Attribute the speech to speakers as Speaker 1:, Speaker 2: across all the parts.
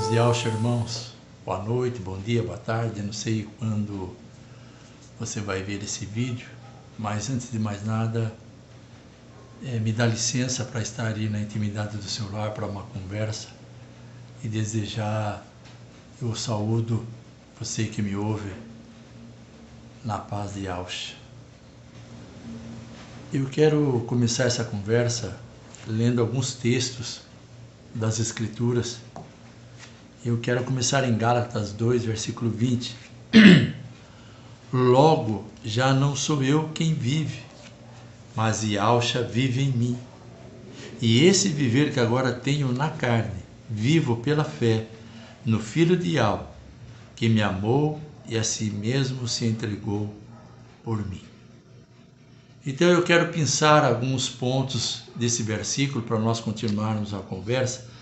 Speaker 1: Paz de Alcha, irmãos. Boa noite, bom dia, boa tarde. Não sei quando você vai ver esse vídeo, mas antes de mais nada, me dá licença para estar aí na intimidade do seu lar para uma conversa e desejar, eu saúdo você que me ouve na paz de Alcha. Eu quero começar essa conversa lendo alguns textos das Escrituras. Eu quero começar em Gálatas 2, versículo 20. Logo, já não sou eu quem vive, mas Yahshua vive em mim. E esse viver que agora tenho na carne, vivo pela fé no Filho de Yahweh, que me amou e a si mesmo se entregou por mim. Então eu quero pensar alguns pontos desse versículo para nós continuarmos a conversa.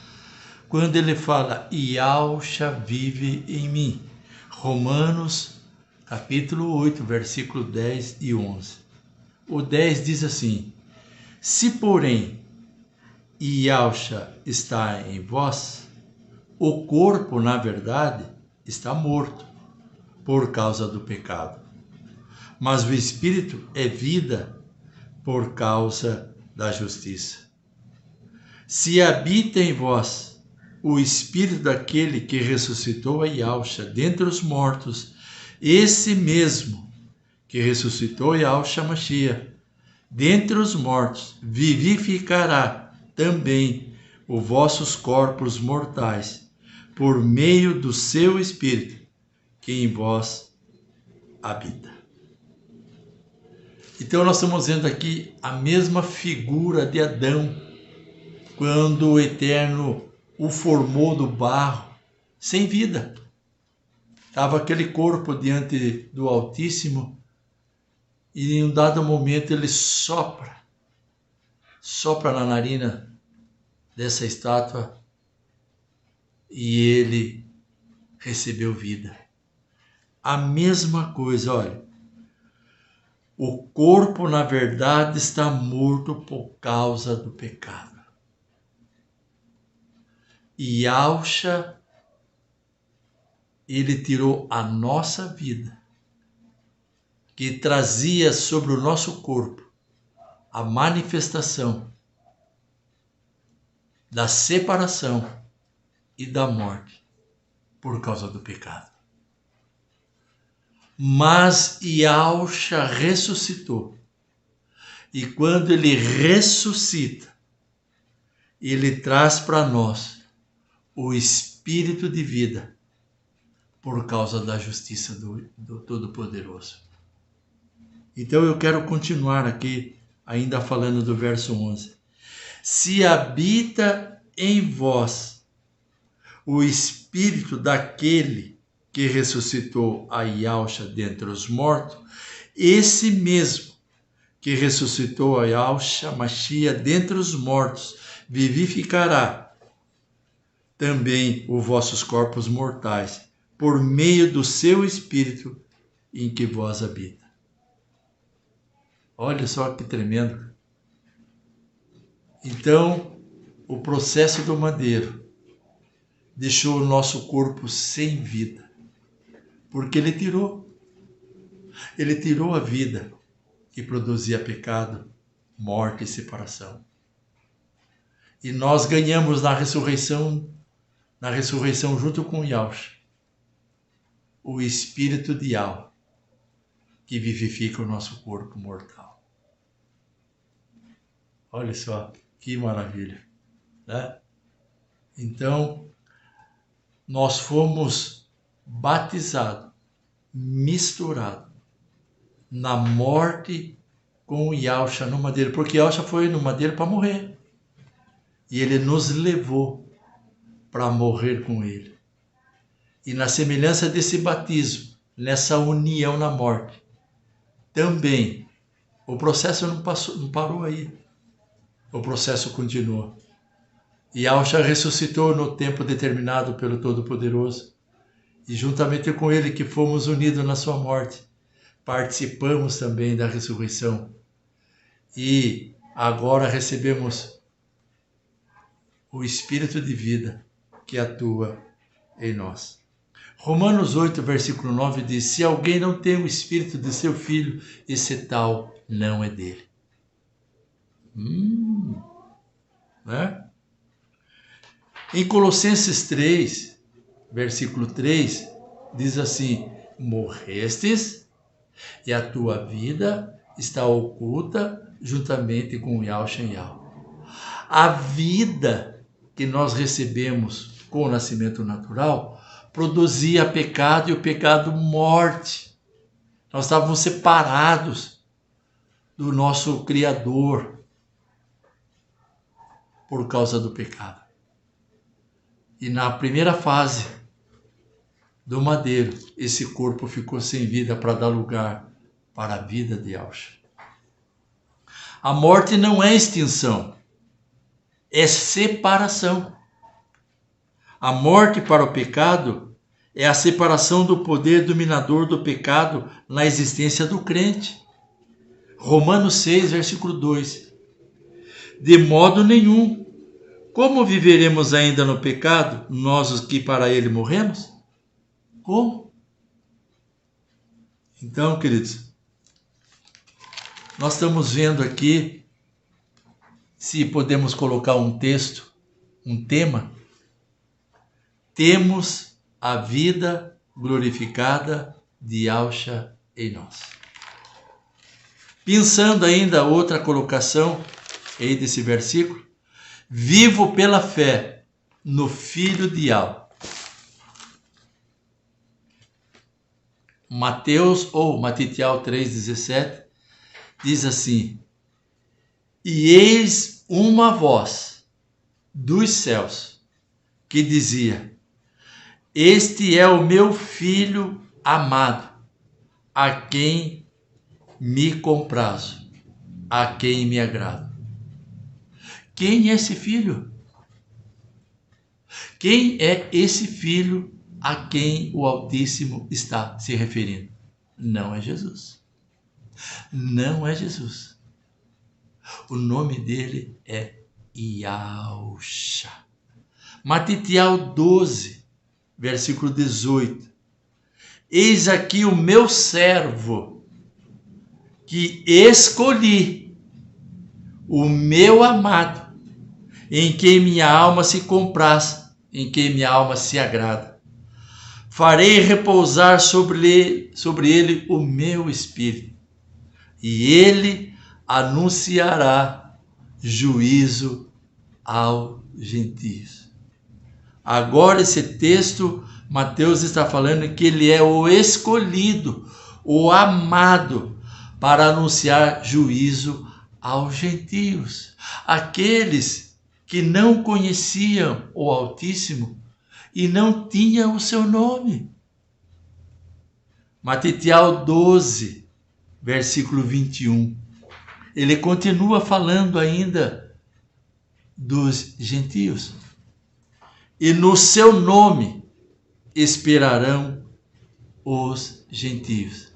Speaker 1: Quando ele fala, Yahshua vive em mim. Romanos, capítulo 8, versículo 10 e 11. O 10 diz assim, se porém Yahshua está em vós, o corpo, na verdade, está morto por causa do pecado. Mas o Espírito é vida por causa da justiça. Se habita em vós o Espírito daquele que ressuscitou a Yahshua dentre os mortos, esse mesmo que ressuscitou Yahshua Mashiach dentre os mortos, vivificará também os vossos corpos mortais, por meio do seu Espírito, que em vós habita. Então nós estamos vendo aqui a mesma figura de Adão, quando o Eterno o formou do barro, sem vida. Estava aquele corpo diante do Altíssimo e em um dado momento ele sopra na narina dessa estátua e ele recebeu vida. A mesma coisa, olha, o corpo na verdade está morto por causa do pecado. E Yahshua, ele tirou a nossa vida, que trazia sobre o nosso corpo a manifestação da separação e da morte por causa do pecado. Mas Yahshua ressuscitou. E quando ele ressuscita, ele traz para nós o Espírito de vida por causa da justiça do Todo-Poderoso. Então eu quero continuar aqui, ainda falando do verso 11. Se habita em vós o Espírito daquele que ressuscitou a Yahshua dentre os mortos, esse mesmo que ressuscitou a Yahshua Mashiach dentre os mortos, vivificará também os vossos corpos mortais, por meio do seu Espírito em que vós habita. Olha só que tremendo. Então, o processo do madeiro deixou o nosso corpo sem vida, porque ele tirou a vida que produzia pecado, morte e separação. E nós ganhamos na ressurreição junto com Yahshua, o Espírito de Yahweh, que vivifica o nosso corpo mortal. Olha só, que maravilha, né? Então, nós fomos batizados, misturados na morte com Yahshua no madeiro, porque Yahshua foi no madeiro para morrer. E ele nos levou para morrer com ele. E na semelhança desse batismo, nessa união na morte, também o processo não parou aí. O processo continuou. E Yahshua ressuscitou no tempo determinado pelo Todo-Poderoso. E juntamente com ele que fomos unidos na sua morte, participamos também da ressurreição. E agora recebemos o Espírito de vida que atua em nós. Romanos 8, versículo 9 diz: se alguém não tem o espírito de seu filho, esse tal não é dele. Né? Em Colossenses 3, versículo 3, diz assim: morrestes e a tua vida está oculta juntamente com Yahshua e Yahweh. A vida que nós recebemos com o nascimento natural produzia pecado, e o pecado morte. Nós estávamos separados do nosso Criador por causa do pecado. E na primeira fase do madeiro, esse corpo ficou sem vida para dar lugar para a vida de Yahshua. A morte não é extinção, é separação. A morte para o pecado é a separação do poder dominador do pecado na existência do crente. Romanos 6, versículo 2. De modo nenhum. Como viveremos ainda no pecado, nós os que para ele morremos? Como? Então, queridos, nós estamos vendo aqui, se podemos colocar um texto, um tema, temos a vida glorificada de Yahshua em nós. Pensando ainda outra colocação aí desse versículo, vivo pela fé no Filho de Yahweh. Matitial 3,17 diz assim: e eis uma voz dos céus que dizia: este é o meu filho amado, a quem me comprazo, a quem me agrado. Quem é esse filho? Quem é esse filho a quem o Altíssimo está se referindo? Não é Jesus. Não é Jesus. O nome dele é Yahshua. Matitial 12, versículo 18. Eis aqui o meu servo, que escolhi, o meu amado, em quem minha alma se compraz, em quem minha alma se agrada. Farei repousar sobre ele o meu espírito, e ele anunciará juízo aos gentios. Agora esse texto, Mateus está falando que ele é o escolhido, o amado, para anunciar juízo aos gentios, aqueles que não conheciam o Altíssimo e não tinham o seu nome. Matitial 12, versículo 21. Ele continua falando ainda dos gentios. E no seu nome esperarão os gentios.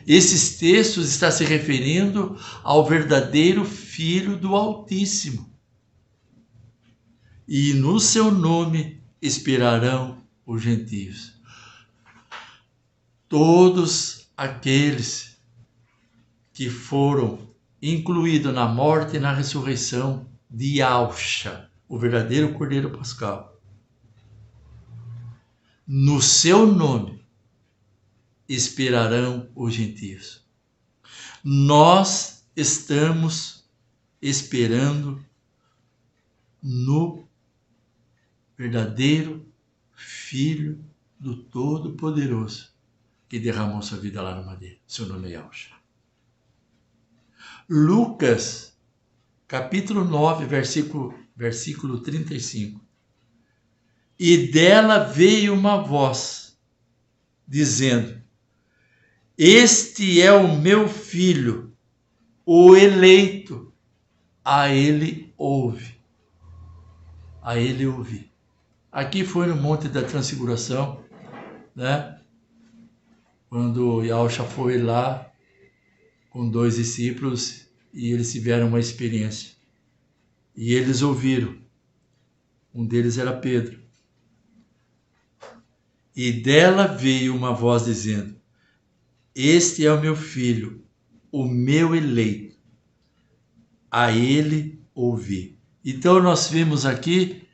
Speaker 1: Esses textos estão se referindo ao verdadeiro Filho do Altíssimo. E no seu nome esperarão os gentios. Todos aqueles que foram incluídos na morte e na ressurreição de Yahshua, o verdadeiro Cordeiro Pascal. No seu nome esperarão os gentios. Nós estamos esperando no verdadeiro Filho do Todo-Poderoso, que derramou sua vida lá no madeiro. Seu nome é Yahshua. Lucas, capítulo 9, versículo 35. E dela veio uma voz, dizendo: este é o meu filho, o eleito, a ele ouve. A ele ouve. Aqui foi no Monte da Transfiguração, né? Quando Yahshua foi lá com 2 discípulos e eles tiveram uma experiência. E eles ouviram. Um deles era Pedro. E dela veio uma voz dizendo: Este é o meu filho, o meu eleito. A ele ouvi. Então nós vimos aqui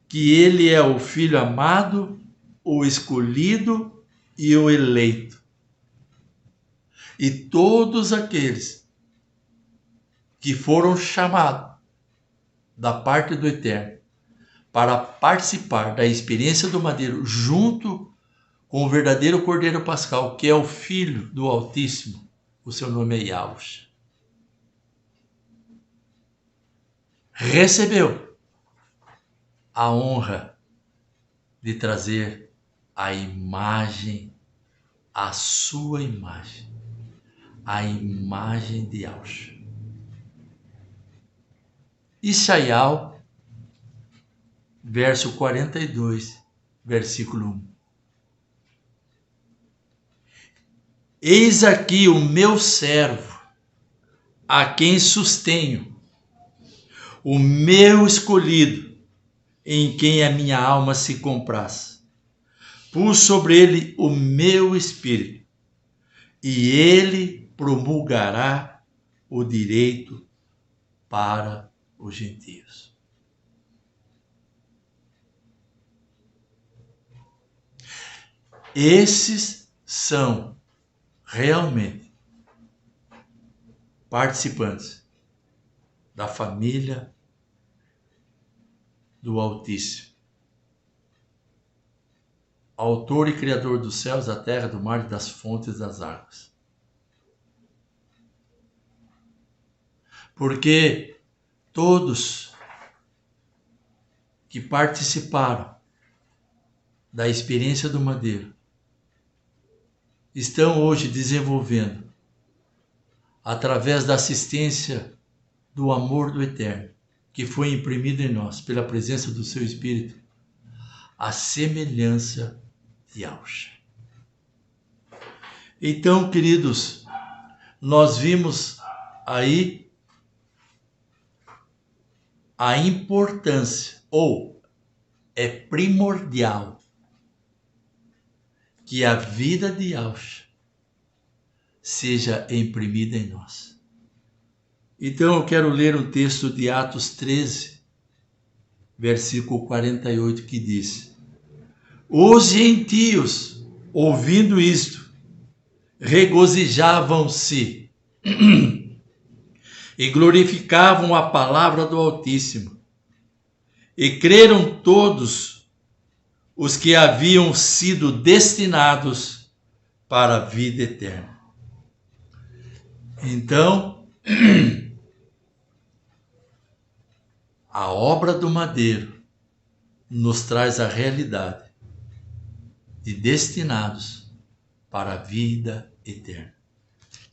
Speaker 1: que ele é o filho amado, o escolhido e o eleito. E todos aqueles que foram chamados da parte do Eterno para participar da experiência do madeiro junto com o verdadeiro Cordeiro Pascal, que é o Filho do Altíssimo, o seu nome é Yahushua, recebeu a honra de trazer a imagem, a sua imagem, a imagem de Yahushua. Ishaiah, verso 42, versículo 1. Eis aqui o meu servo, a quem sustenho, o meu escolhido, em quem a minha alma se compraz. Pus sobre ele o meu espírito, e ele promulgará o direito para os gentios. Esses são realmente participantes da família do Altíssimo, autor e criador dos céus, da terra, do mar e das fontes das águas. Porque todos que participaram da experiência do madeiro estão hoje desenvolvendo, através da assistência do amor do Eterno, que foi imprimido em nós pela presença do seu Espírito, a semelhança de Yahushua. Então, queridos, nós vimos aí a importância, ou é primordial, que a vida de Yahushua seja imprimida em nós. Então eu quero ler um texto de Atos 13, versículo 48, que diz: Os gentios, ouvindo isto, regozijavam-se e glorificavam a palavra do Altíssimo, e creram todos os que haviam sido destinados para a vida eterna. Então, a obra do madeiro nos traz a realidade de destinados para a vida eterna.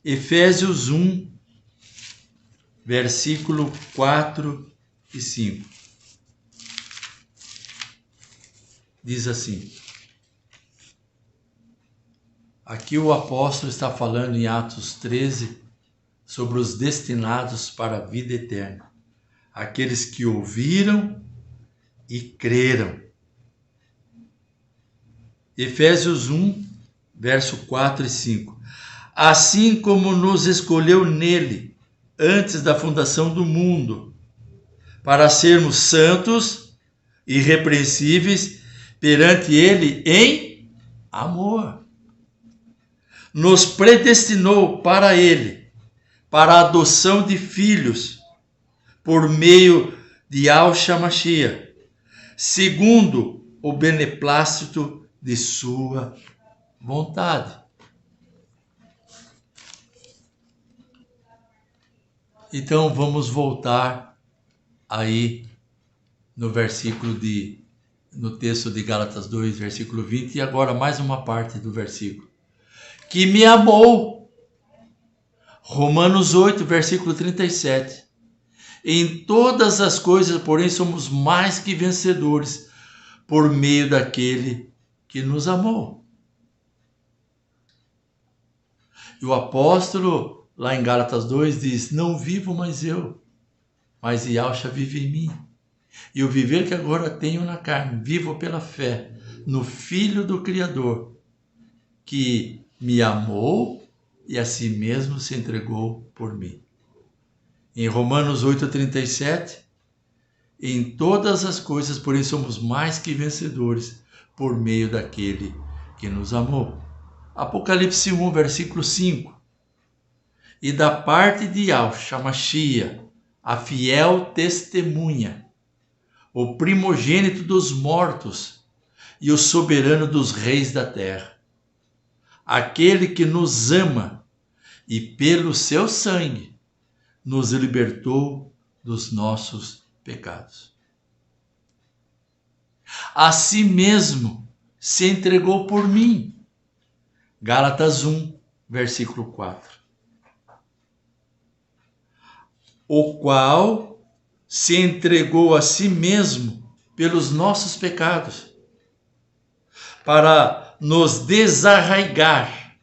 Speaker 1: Efésios 1, versículo 4 e 5. Diz assim, aqui o apóstolo está falando em Atos 13 sobre os destinados para a vida eterna, aqueles que ouviram e creram. Efésios 1, verso 4 e 5. Assim como nos escolheu nele, antes da fundação do mundo, para sermos santos e irrepreensíveis perante ele em amor. Nos predestinou para ele, para a adoção de filhos, por meio de Yahushua Mashiach, segundo o beneplácito de sua vontade. Então vamos voltar aí no texto de Gálatas 2, versículo 20, e agora mais uma parte do versículo. Que me amou. Romanos 8, versículo 37. Em todas as coisas, porém, somos mais que vencedores por meio daquele que nos amou. E o apóstolo, lá em Gálatas 2, diz: Não vivo mais eu, mas Yahushua vive em mim. E o viver que agora tenho na carne, vivo pela fé no Filho do Criador, que me amou e a si mesmo se entregou por mim. Em Romanos 8,37, em todas as coisas, porém, somos mais que vencedores por meio daquele que nos amou. Apocalipse 1, versículo 5. E da parte de Yahshua Mashiach, a fiel testemunha, o primogênito dos mortos e o soberano dos reis da terra, aquele que nos ama e pelo seu sangue nos libertou dos nossos pecados. A si mesmo se entregou por mim. Gálatas 1, versículo 4. O qual se entregou a si mesmo pelos nossos pecados, para nos desarraigar,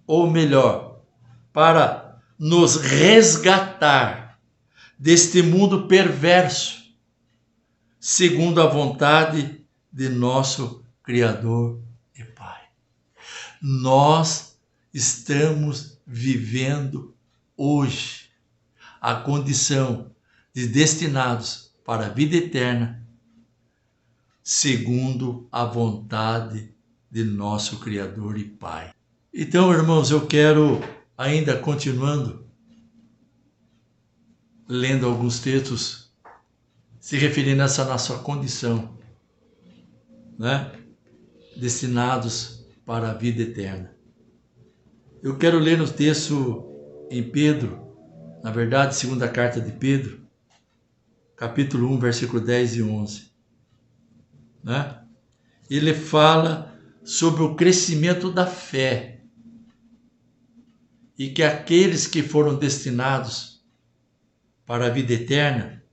Speaker 1: ou melhor, para nos resgatar deste mundo perverso, segundo a vontade de nosso Criador e Pai. Nós estamos vivendo hoje a condição de destinados para a vida eterna, segundo a vontade de nosso Criador e Pai. Então, irmãos, eu quero, ainda continuando, lendo alguns textos, se referindo a essa nossa condição, né? Destinados para a vida eterna. Eu quero ler no texto em Pedro, na verdade, segunda carta de Pedro, capítulo 1, versículo 10 e 11. Né? Ele fala sobre o crescimento da fé e que aqueles que foram destinados para a vida eterna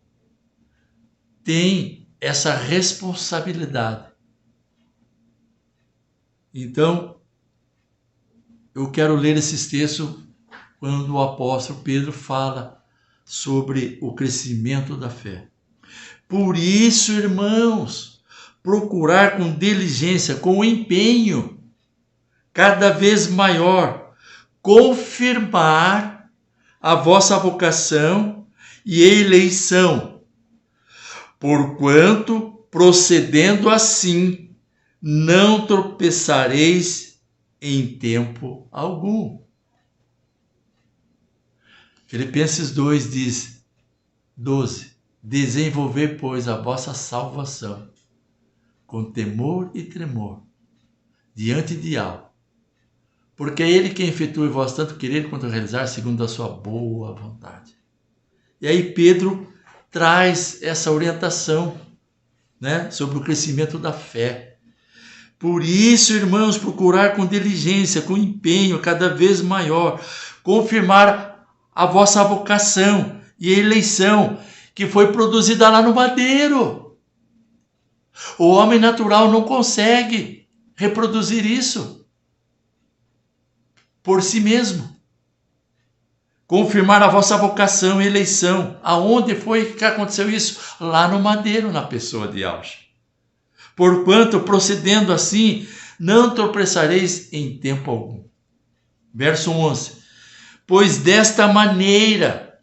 Speaker 1: têm essa responsabilidade. Então, eu quero ler esses textos quando o apóstolo Pedro fala sobre o crescimento da fé. Por isso, irmãos, procurar com diligência, com empenho, cada vez maior, confirmar a vossa vocação e eleição, porquanto, procedendo assim, não tropeçareis em tempo algum. Filipenses 2 diz, 12, desenvolver, pois, a vossa salvação com temor e tremor, diante de Yahweh, porque é Ele quem efetua em vós tanto querer quanto realizar segundo a sua boa vontade. E aí Pedro traz essa orientação, né, sobre o crescimento da fé. Por isso, irmãos, procurar com diligência, com empenho cada vez maior, confirmar a vossa vocação e eleição, que foi produzida lá no madeiro. O homem natural não consegue reproduzir isso por si mesmo. Confirmar a vossa vocação e eleição. Aonde foi que aconteceu isso? Lá no madeiro, na pessoa de Yahshua. Porquanto, procedendo assim, não tropeçareis em tempo algum. Verso 11. Pois desta maneira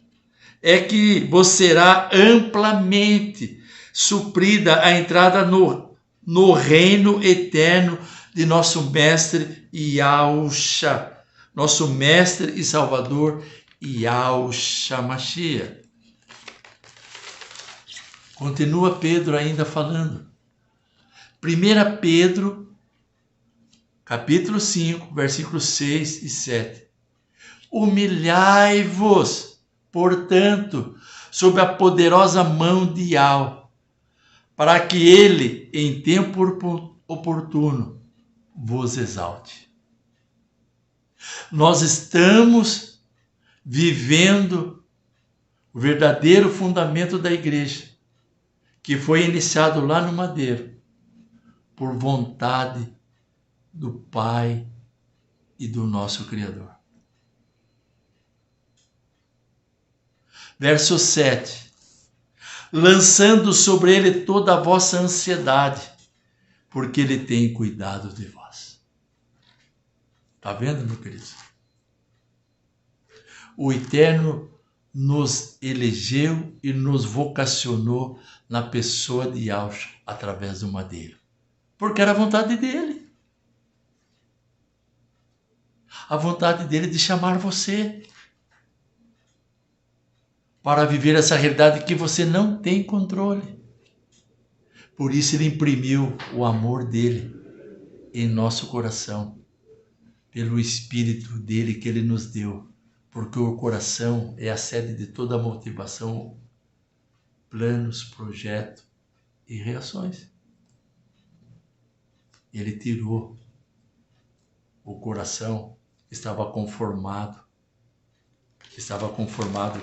Speaker 1: é que vos será amplamente suprida a entrada no reino eterno de nosso Mestre Yahshua, nosso Mestre e Salvador Yahshua Mashiach. Continua Pedro ainda falando. 1 Pedro, capítulo 5, versículos 6 e 7. Humilhai-vos, portanto, sob a poderosa mão de Yahweh, para que ele, em tempo oportuno, vos exalte. Nós estamos vivendo o verdadeiro fundamento da igreja, que foi iniciado lá no madeiro, por vontade do Pai e do nosso Criador. Verso 7. lançando sobre ele toda a vossa ansiedade, porque ele tem cuidado de vós. Está vendo, meu querido? O Eterno nos elegeu e nos vocacionou na pessoa de Yahushua através do madeiro, porque era a vontade dele. A vontade dele de chamar você para viver essa realidade que você não tem controle. Por isso ele imprimiu o amor dele em nosso coração, pelo Espírito dele que ele nos deu, porque o coração é a sede de toda a motivação, planos, projetos e reações. Ele tirou o coração que estava conformado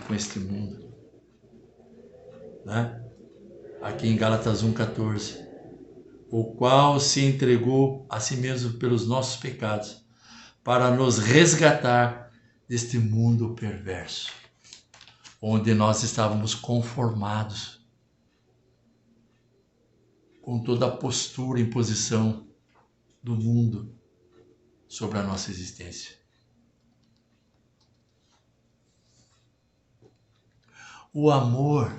Speaker 1: com este mundo, né? Aqui em Gálatas 1,14, o qual se entregou a si mesmo pelos nossos pecados, para nos resgatar deste mundo perverso, onde nós estávamos conformados com toda a postura e imposição do mundo sobre a nossa existência. O amor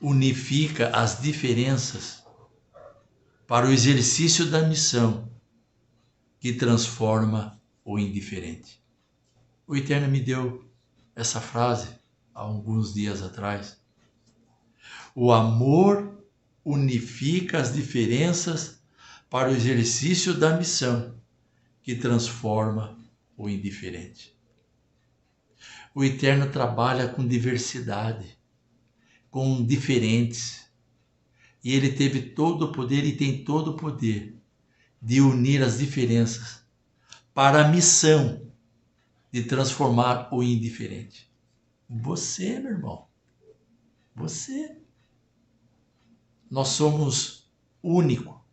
Speaker 1: unifica as diferenças para o exercício da missão que transforma o indiferente. O Eterno me deu essa frase há alguns dias atrás. O amor unifica as diferenças para o exercício da missão que transforma o indiferente. O Eterno trabalha com diversidade, com diferentes. E ele teve todo o poder e tem todo o poder de unir as diferenças para a missão de transformar o indiferente. Você, meu irmão, você. Nós somos único,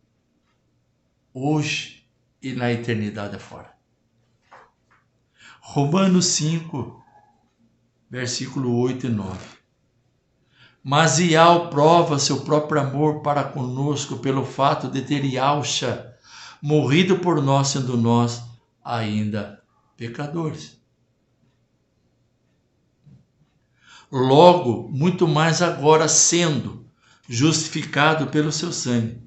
Speaker 1: hoje e na eternidade afora. Romanos 5, versículo 8 e 9. Mas Yahweh prova seu próprio amor para conosco pelo fato de ter Yahushua morrido por nós, sendo nós ainda pecadores. Logo, muito mais agora, sendo justificado pelo seu sangue,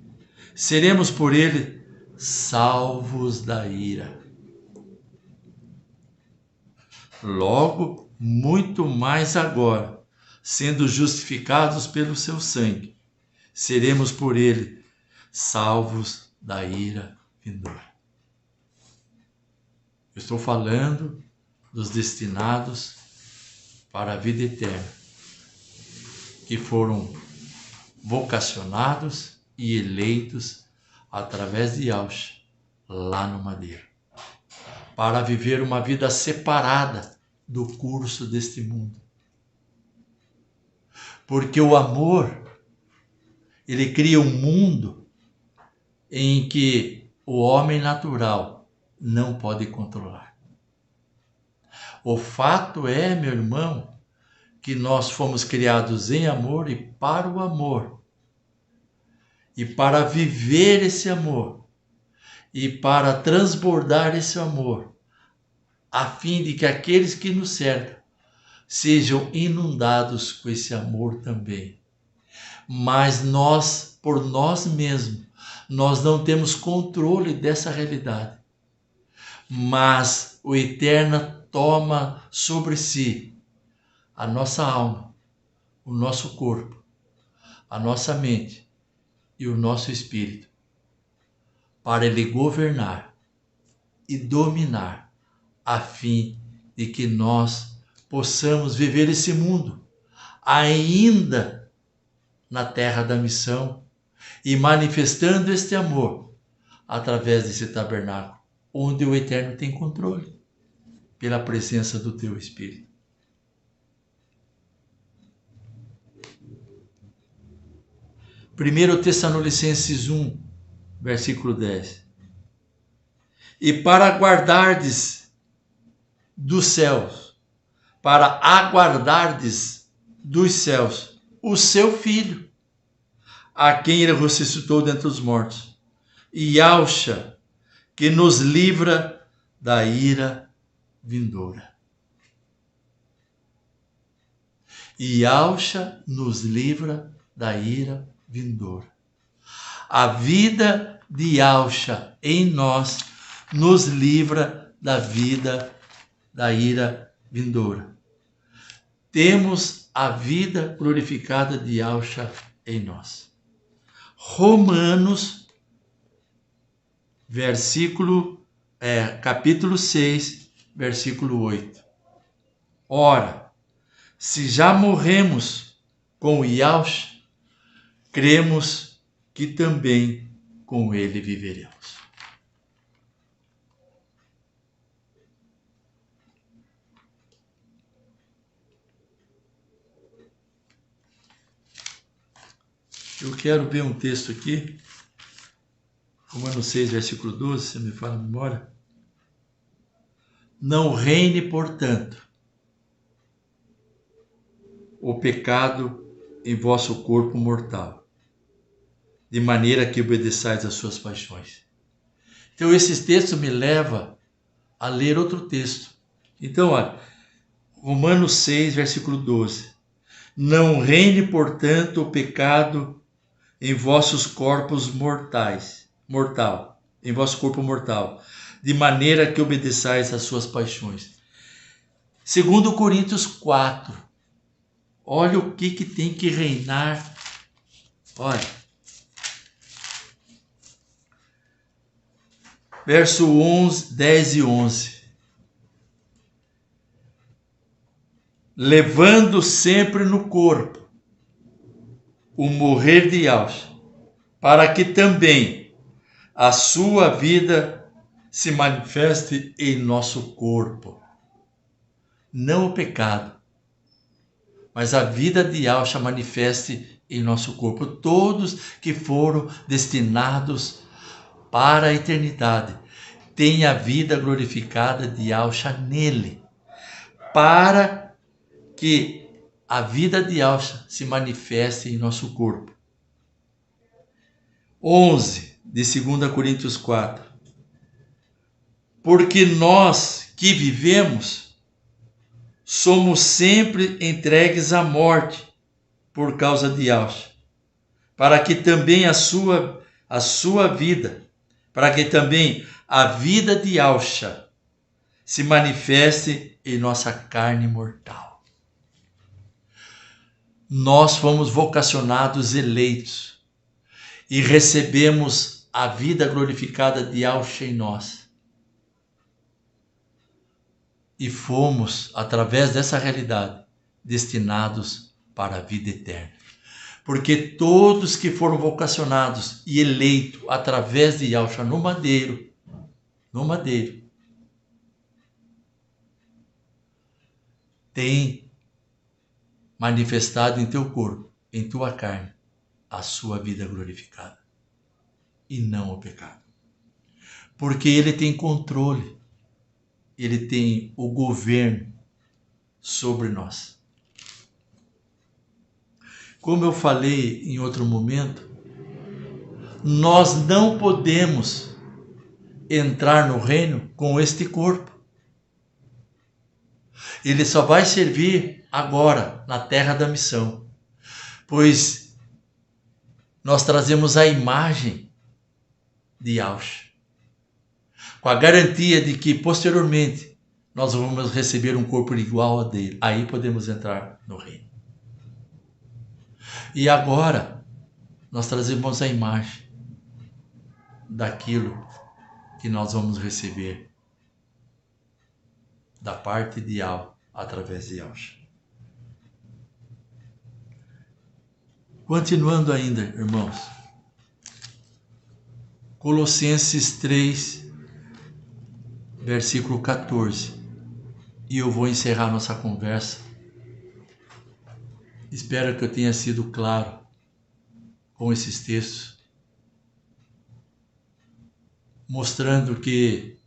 Speaker 1: seremos por ele salvos da ira. Logo, muito mais agora, sendo justificados pelo seu sangue, seremos por ele salvos da ira vindoura. Eu estou falando dos destinados para a vida eterna, que foram vocacionados e eleitos através de Yahushua lá no madeiro, para viver uma vida separada do curso deste mundo. Porque o amor, ele cria um mundo em que o homem natural não pode controlar. O fato é, meu irmão, que nós fomos criados em amor e para o amor. E para viver esse amor. E para transbordar esse amor. A fim de que aqueles que nos cercam sejam inundados com esse amor também. Mas nós, por nós mesmos, nós não temos controle dessa realidade. Mas o Eterno toma sobre si a nossa alma, o nosso corpo, a nossa mente e o nosso espírito, para ele governar e dominar, a fim de que nós possamos viver esse mundo ainda na terra da missão e manifestando este amor através desse tabernáculo, onde o Eterno tem controle, pela presença do teu Espírito. Primeiro Tessalonicenses 1, versículo 10. E para aguardardes dos céus, para aguardardes dos céus, o seu Filho, a quem ele ressuscitou dentre os mortos, e Yahshua, que nos livra da ira vindoura. E Yahshua nos livra da ira vindoura. A vida de Yahshua em nós nos livra da vida da ira vindoura. Temos a vida glorificada de Yahshua em nós. Romanos, capítulo 6, versículo 8. Ora, se já morremos com Yahshua, cremos que também com ele viveremos. Eu quero ver um texto aqui, Romanos 6, versículo 12, se me fala a memória. Não reine, portanto, o pecado em vosso corpo mortal, de maneira que obedeçais às suas paixões. Então, esses textos me levam a ler outro texto. Então, olha, Romanos 6, versículo 12. Não reine, portanto, o pecado em vossos corpos em vosso corpo mortal, de maneira que obedeçais às suas paixões. 2 Coríntios 4. Olha o que tem que reinar. Olha. Verso 10 e 11. Levando sempre no corpo o morrer de Yahshua, para que também a sua vida se manifeste em nosso corpo. Não o pecado, mas a vida de Yahshua manifeste em nosso corpo. Todos que foram destinados para a eternidade têm a vida glorificada de Yahshua nele, para que a vida de Yahshua se manifeste em nosso corpo. 11 de 2 Coríntios 4. Porque nós que vivemos somos sempre entregues à morte por causa de Yahshua, para que também a sua vida, para que também a vida de Yahshua se manifeste em nossa carne mortal. Nós fomos vocacionados, eleitos, e recebemos a vida glorificada de Yahshua em nós. E fomos, através dessa realidade, destinados para a vida eterna. Porque todos que foram vocacionados e eleitos através de Yahshua no madeiro, tem manifestado em teu corpo, em tua carne, a sua vida glorificada, e não o pecado. Porque ele tem controle, ele tem o governo sobre nós. Como eu falei em outro momento, nós não podemos entrar no reino com este corpo. Ele só vai servir agora, na terra da missão, pois nós trazemos a imagem de Yahshua, com a garantia de que posteriormente nós vamos receber um corpo igual a dele. Aí podemos entrar no reino. E agora nós trazemos a imagem daquilo que nós vamos receber da parte de Yahweh através de Yahshua. Continuando ainda, irmãos, Colossenses 3, versículo 14. E eu vou encerrar nossa conversa. Espero que eu tenha sido claro com esses textos, mostrando que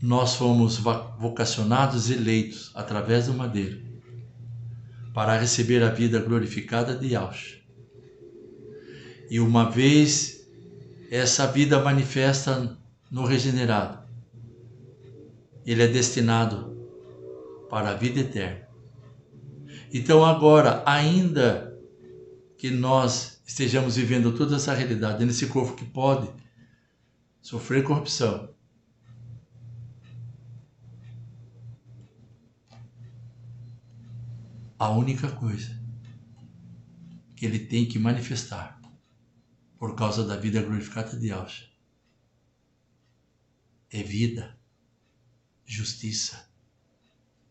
Speaker 1: nós fomos vocacionados e eleitos através do madeiro para receber a vida glorificada de Yahshua. E uma vez essa vida manifesta no regenerado, ele é destinado para a vida eterna. Então agora, ainda que nós estejamos vivendo toda essa realidade nesse corpo que pode sofrer corrupção, a única coisa que ele tem que manifestar por causa da vida glorificada de Yahshua é vida, justiça,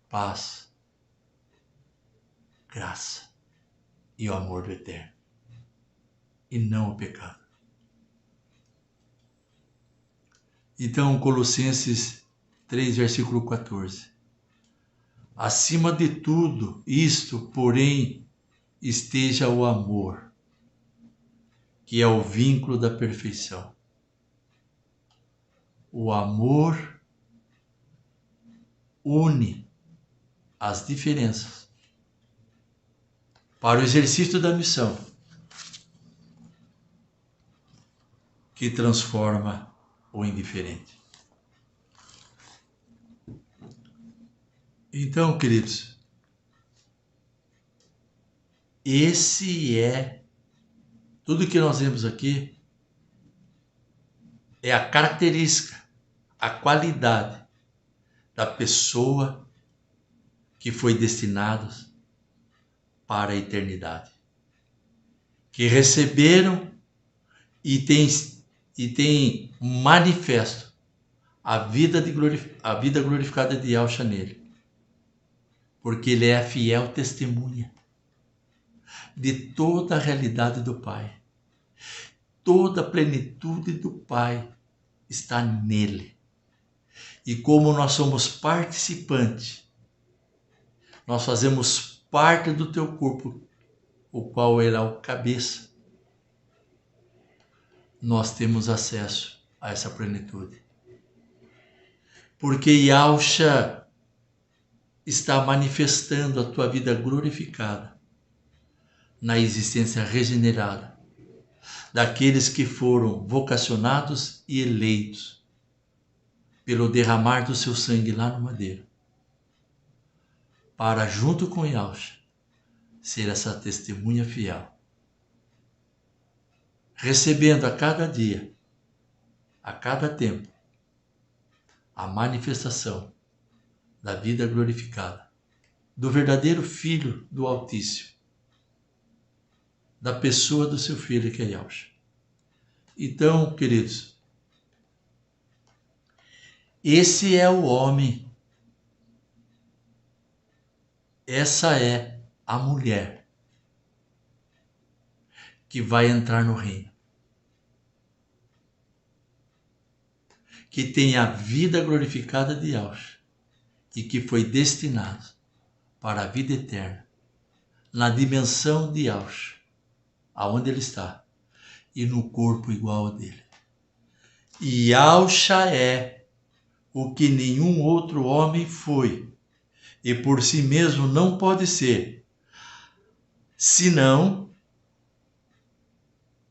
Speaker 1: paz, graça e o amor do eterno, e não o pecado. Então, Colossenses 3, versículo 14. Acima de tudo isto, porém, esteja o amor, que é o vínculo da perfeição. O amor une as diferenças para o exercício da missão, que transforma o indiferente. Então, queridos, esse é tudo que nós vemos aqui, é a característica, a qualidade da pessoa que foi destinada para a eternidade, que receberam e tem manifesto a vida glorificada de Yahshua nele, porque ele é a fiel testemunha de toda a realidade do Pai. Toda a plenitude do Pai está nele. E como nós somos participantes, nós fazemos parte do teu corpo, o qual ele é o cabeça, nós temos acesso a essa plenitude. Porque Yahshua está manifestando a tua vida glorificada na existência regenerada daqueles que foram vocacionados e eleitos pelo derramar do seu sangue lá no madeiro, para junto com Yahshua ser essa testemunha fiel, recebendo a cada dia, a cada tempo, a manifestação da vida glorificada, do verdadeiro Filho do Altíssimo, da pessoa do seu Filho que é Yahshua. Então, queridos, esse é o homem, essa é a mulher que vai entrar no reino, que tem a vida glorificada de Yahshua e que foi destinado para a vida eterna, na dimensão de Yahshua, aonde ele está, e no corpo igual ao dele. E Yahshua é o que nenhum outro homem foi, e por si mesmo não pode ser, senão,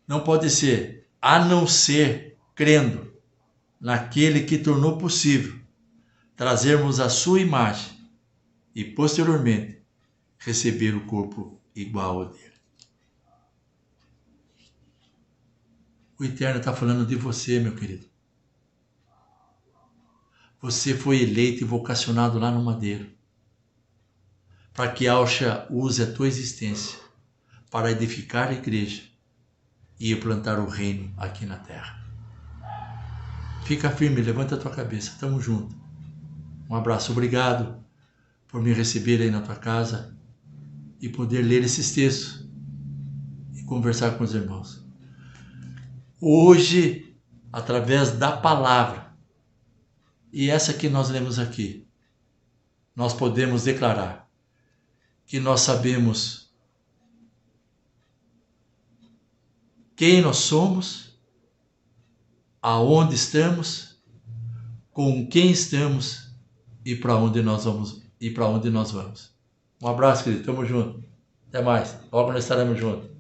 Speaker 1: não pode ser, a não ser crendo naquele que tornou possível trazermos a sua imagem e, posteriormente, receber o corpo igual ao dele. O Eterno está falando de você, meu querido. Você foi eleito e vocacionado lá no madeiro, para que Yahshua use a tua existência para edificar a igreja e implantar o reino aqui na terra. Fica firme, levanta a tua cabeça, tamo junto. Um abraço, obrigado por me receber aí na tua casa e poder ler esses textos e conversar com os irmãos. Hoje, através da palavra, e essa que nós lemos aqui, nós podemos declarar que nós sabemos quem nós somos, aonde estamos, com quem estamos e para onde nós vamos. Um abraço, querido. Tamo junto. Até mais. Logo nós estaremos juntos.